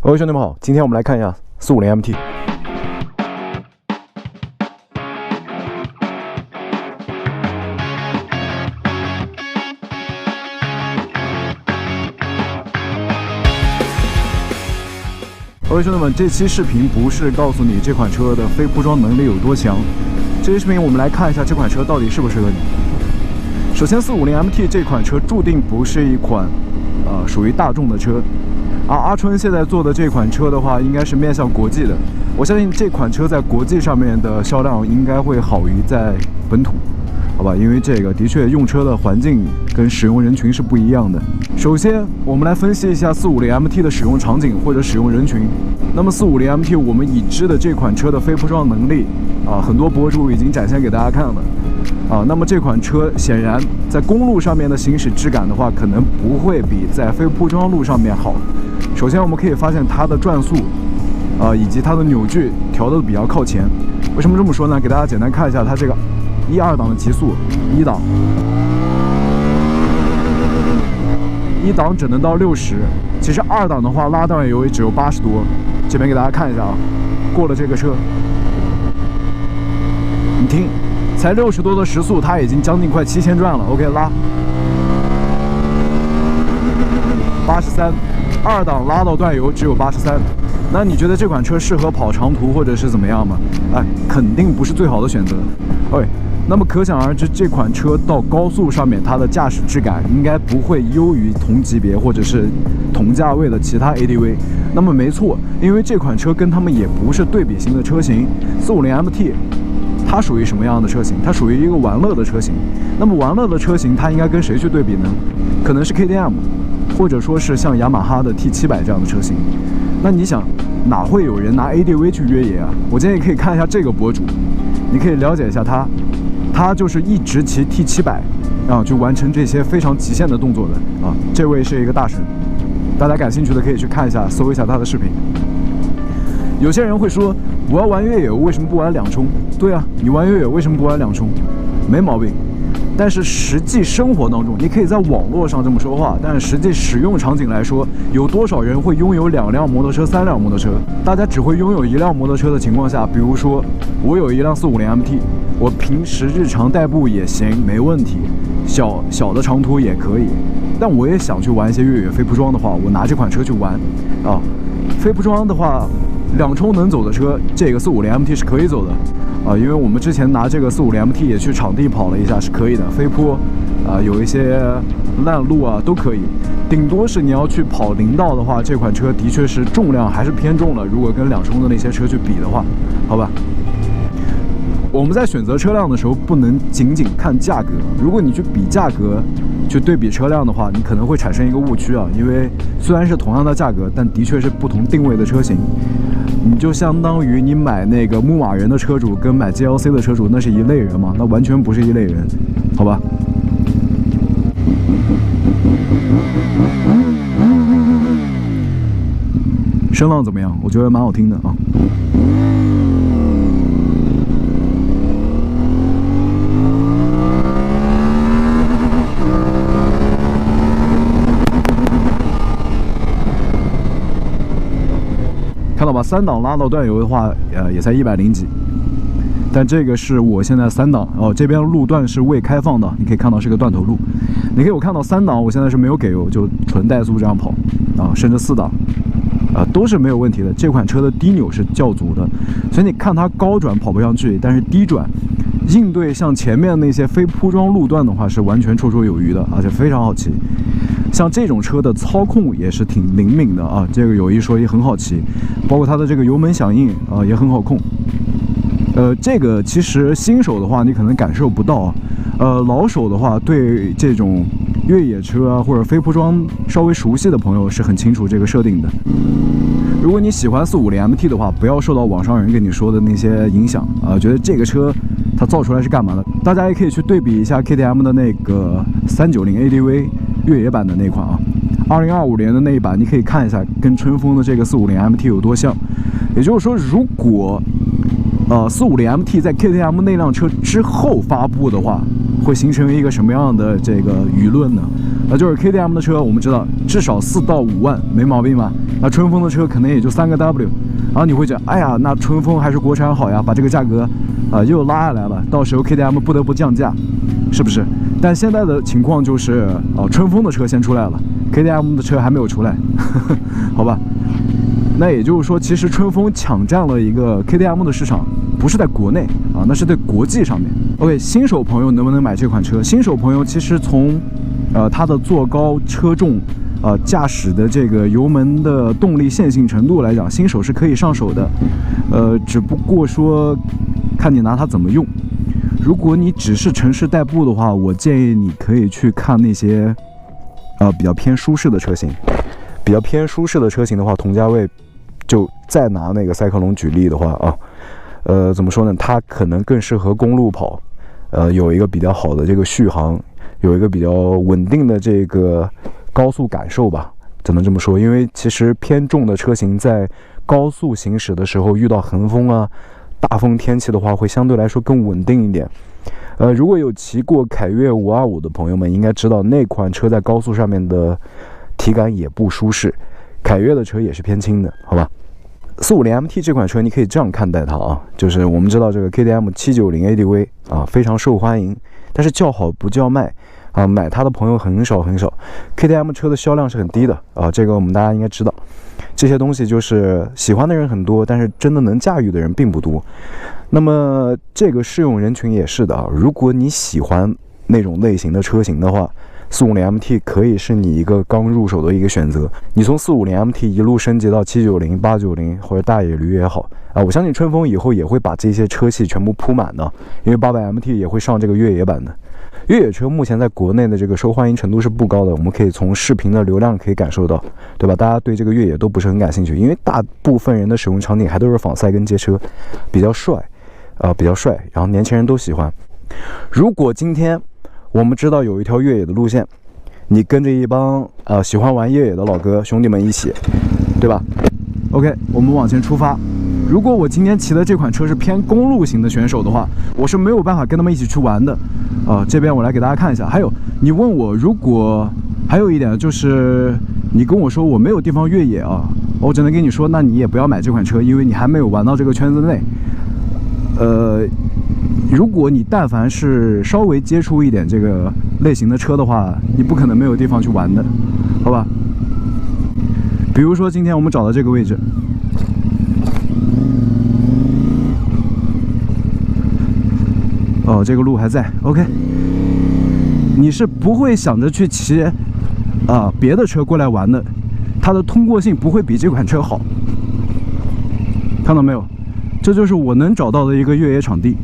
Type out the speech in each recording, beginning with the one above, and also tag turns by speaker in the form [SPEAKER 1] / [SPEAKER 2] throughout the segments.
[SPEAKER 1] 各位兄弟们好，今天我们来看一下450 MT。各位兄弟们，这期视频不是告诉你这款车的非铺装能力有多强，这期视频我们来看一下这款车到底适不适合你。首先，450 MT 这款车注定不是一款属于大众的车。而阿春现在做的这款车的话，应该是面向国际的。我相信这款车在国际上面的销量应该会好于在本土，好吧？因为这个的确用车的环境跟使用人群是不一样的。首先，我们来分析一下450 MT 的使用场景或者使用人群。那么450 MT 我们已知的这款车的非铺装能力很多博主已经展现给大家看了。那么这款车显然在公路上面的行驶质感的话，可能不会比在非铺装路上面好。首先我们可以发现它的转速，以及它的扭矩调得比较靠前。为什么这么说呢？给大家简单看一下它这个1、2档的极速，1档只能到60，其实2档的话拉段油也只有80多。这边给大家看一下过了这个车，你听。才60多的时速，它已经将近快7000转了。OK， 拉83， 2档拉到段油只有83。那你觉得这款车适合跑长途或者是怎么样吗？肯定不是最好的选择。那么可想而知，这款车到高速上面，它的驾驶质感应该不会优于同级别或者是同价位的其他 ADV。那么没错，因为这款车跟他们也不是对比型的车型。450 MT。它属于什么样的车型？它属于一个玩乐的车型。那么玩乐的车型，它应该跟谁去对比呢？可能是 KTM， 或者说是像雅马哈的 T700这样的车型。那你想，哪会有人拿 ADV 去越野啊？我建议可以看一下这个博主，你可以了解一下他就是一直骑 T700，去完成这些非常极限的动作的这位是一个大神，大家感兴趣的可以去看一下，搜一下他的视频。有些人会说，我要玩越野，我为什么不玩2冲？对啊，你玩越野为什么不玩2冲？没毛病。但是实际生活当中，你可以在网络上这么说话，但是实际使用场景来说，有多少人会拥有2辆摩托车、3辆摩托车？大家只会拥有1辆摩托车的情况下，比如说我有一辆450 MT， 我平时日常代步也行，没问题，小的长途也可以。但我也想去玩一些越野非铺装的话，我拿这款车去玩非铺装的话。2冲能走的车，这个450 MT 是可以走的因为我们之前拿这个450 MT 也去场地跑了一下，是可以的。飞坡有一些烂路都可以。顶多是你要去跑林道的话，这款车的确是重量还是偏重了。如果跟2冲的那些车去比的话，好吧。我们在选择车辆的时候，不能仅仅看价格。如果你去比价格，去对比车辆的话，你可能会产生一个误区因为虽然是同样的价格，但的确是不同定位的车型。你就相当于你买那个牧马人的车主跟买 GLC 的车主，那是一类人吗？那完全不是一类人，好吧？声浪怎么样？我觉得蛮好听的看到吧，3档拉到段油的话，也才100几，但这个是我现在3档这边路段是未开放的，你可以看到是个断头路。你可以看到3档，我现在是没有给油，就纯怠速这样跑甚至4档都是没有问题的。这款车的低扭是较足的，所以你看它高转跑不上去，但是低转应对像前面那些非铺装路段的话是完全绰绰有余的，而且非常好骑。像这种车的操控也是挺灵敏的这个有一说一，很好骑，包括它的这个油门响应也很好控。这个其实新手的话你可能感受不到老手的话对这种越野车或者非铺装稍微熟悉的朋友是很清楚这个设定的。如果你喜欢450 MT 的话，不要受到网上人跟你说的那些影响觉得这个车它造出来是干嘛的？大家也可以去对比一下 KTM 的那个390 ADV 越野版的那款2025年的那一版，你可以看一下跟春风的这个450 MT 有多像。也就是说，如果450 MT 在 KTM 那辆车之后发布的话，会形成一个什么样的这个舆论呢？就是 KTM 的车，我们知道至少4到5万没毛病吧？那春风的车可能也就3个 W， 然后你会觉得，哎呀，那春风还是国产好呀，把这个价格又拉下来了，到时候 KTM 不得不降价，是不是？但现在的情况就是春风的车先出来了 ，KTM 的车还没有出来，好吧？那也就是说，其实春风抢占了一个 KTM 的市场，不是在国内啊，那是在国际上面。OK， 新手朋友能不能买这款车？新手朋友其实从它的坐高、车重、驾驶的这个油门的动力线性程度来讲，新手是可以上手的。只不过说看你拿它怎么用。如果你只是城市代步的话，我建议你可以去看那些比较偏舒适的车型。比较偏舒适的车型的话，同价位就再拿那个赛克龙举例的话怎么说呢？它可能更适合公路跑，有一个比较好的这个续航，有一个比较稳定的这个高速感受吧，只能这么说。因为其实偏重的车型在高速行驶的时候，遇到横风大风天气的话，会相对来说更稳定一点。如果有骑过凯越525的朋友们，应该知道那款车在高速上面的体感也不舒适，凯越的车也是偏轻的，好吧？450MT 这款车你可以这样看待它就是我们知道这个 KTM 790 ADV 非常受欢迎，但是叫好不叫卖买它的朋友很少很少。KTM 车的销量是很低的这个我们大家应该知道。这些东西就是喜欢的人很多，但是真的能驾驭的人并不多。那么这个适用人群也是的如果你喜欢那种类型的车型的话，450MT 可以是你一个刚入手的一个选择。你从450MT 一路升级到790、890或者大野驴也好我相信春风以后也会把这些车系全部铺满的，因为800MT 也会上这个越野版的。越野车目前在国内的这个受欢迎程度是不高的，我们可以从视频的流量可以感受到，对吧？大家对这个越野都不是很感兴趣，因为大部分人的使用场景还都是仿赛跟街车，比较帅然后年轻人都喜欢。如果今天我们知道有一条越野的路线，你跟着一帮喜欢玩越野的老哥兄弟们一起，对吧 ？OK， 我们往前出发。如果我今天骑的这款车是偏公路型的选手的话，我是没有办法跟他们一起去玩的。这边我来给大家看一下。还有，你问我，如果还有一点就是，你跟我说我没有地方越野我只能跟你说，那你也不要买这款车，因为你还没有玩到这个圈子内。如果你但凡是稍微接触一点这个类型的车的话，你不可能没有地方去玩的，好吧？比如说今天我们找到这个位置，这个路还在 ，OK。你是不会想着去骑别的车过来玩的，它的通过性不会比这款车好，看到没有？这就是我能找到的一个越野场地。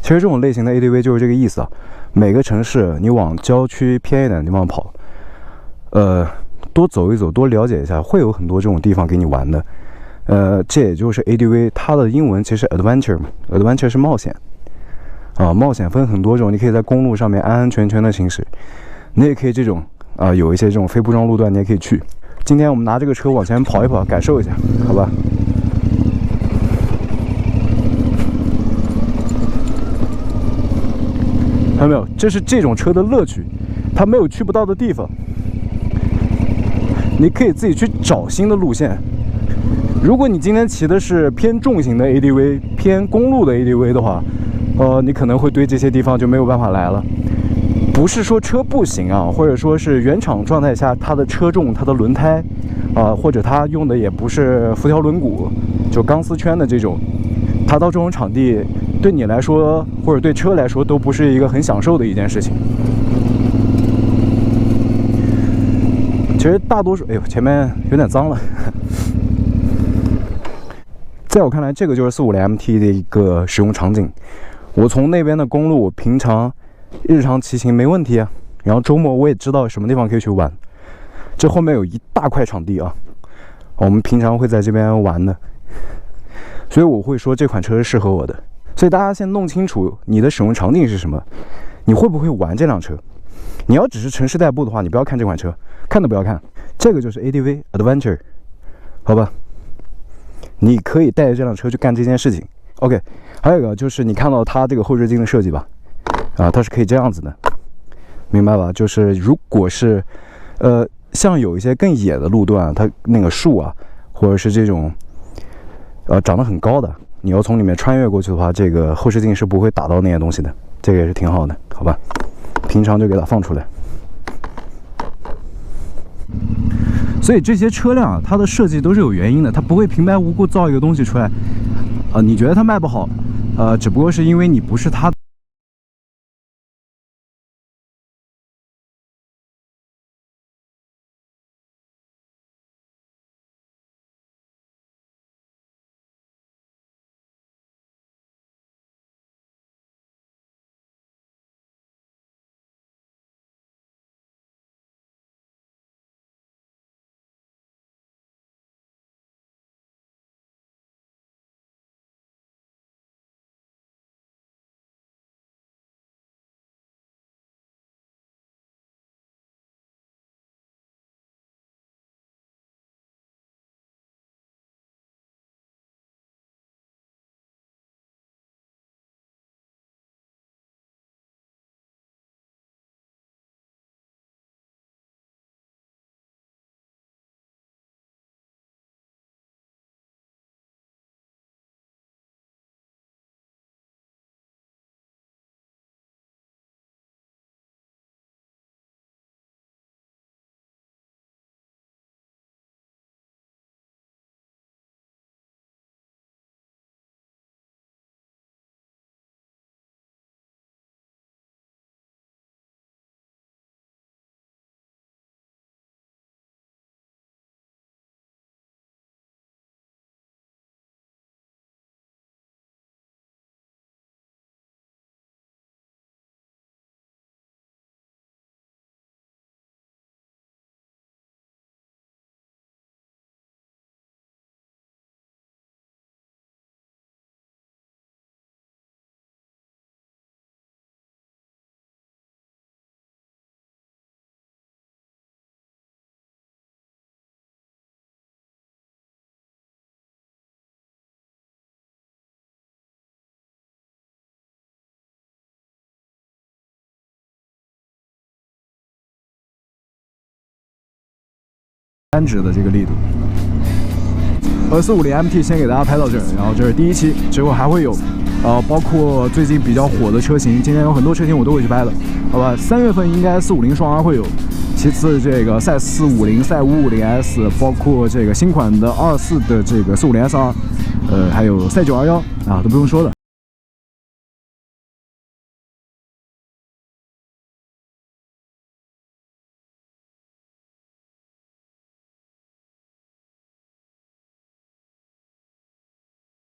[SPEAKER 1] 其实这种类型的 ADV 就是这个意思每个城市你往郊区偏一点的地方跑，多走一走，多了解一下，会有很多这种地方给你玩的。这也就是 ADV， 它的英文其实 adventure 嘛 ，adventure 是冒险冒险分很多种，你可以在公路上面安安全全的行驶，你也可以这种有一些这种非铺装路段你也可以去。今天我们拿这个车往前跑一跑，感受一下，好吧？看到没有？这是这种车的乐趣，它没有去不到的地方，你可以自己去找新的路线。如果你今天骑的是偏重型的 ADV， 偏公路的 ADV 的话，你可能会对这些地方就没有办法来了。不是说车不行或者说是原厂状态下它的车重、它的轮胎或者它用的也不是辐条轮毂，就钢丝圈的这种，它到这种场地对你来说或者对车来说都不是一个很享受的一件事情。其实大多数，哎呦，前面有点脏了。在我看来，这个就是450MT 的一个使用场景。我从那边的公路，平常日常骑行没问题然后周末我也知道什么地方可以去玩。这后面有一大块场地我们平常会在这边玩的，所以我会说这款车是适合我的。所以大家先弄清楚你的使用场景是什么，你会不会玩这辆车。你要只是城市代步的话，你不要看这款车，看都不要看。这个就是 ADV Adventure， 好吧？你可以带着这辆车去干这件事情。OK， 还有一个就是你看到它这个后视镜的设计吧，它是可以这样子的。明白吧？就是如果是，像有一些更野的路段，它那个树啊，或者是这种，长得很高的，你要从里面穿越过去的话，这个后视镜是不会打到那些东西的，这个也是挺好的，好吧？平常就给它放出来。所以这些车辆啊，它的设计都是有原因的，它不会平白无故造一个东西出来，你觉得它卖不好，只不过是因为你不是它。3指的这个力度。450 MT 先给大家拍到这儿，然后这是第一期，之后还会有，包括最近比较火的车型，今天有很多车型我都会去拍的，好吧？3月份应该450双 R 会有，其次这个赛450、赛550S， 包括这个新款的24的这个450SR，还有赛921啊，都不用说的。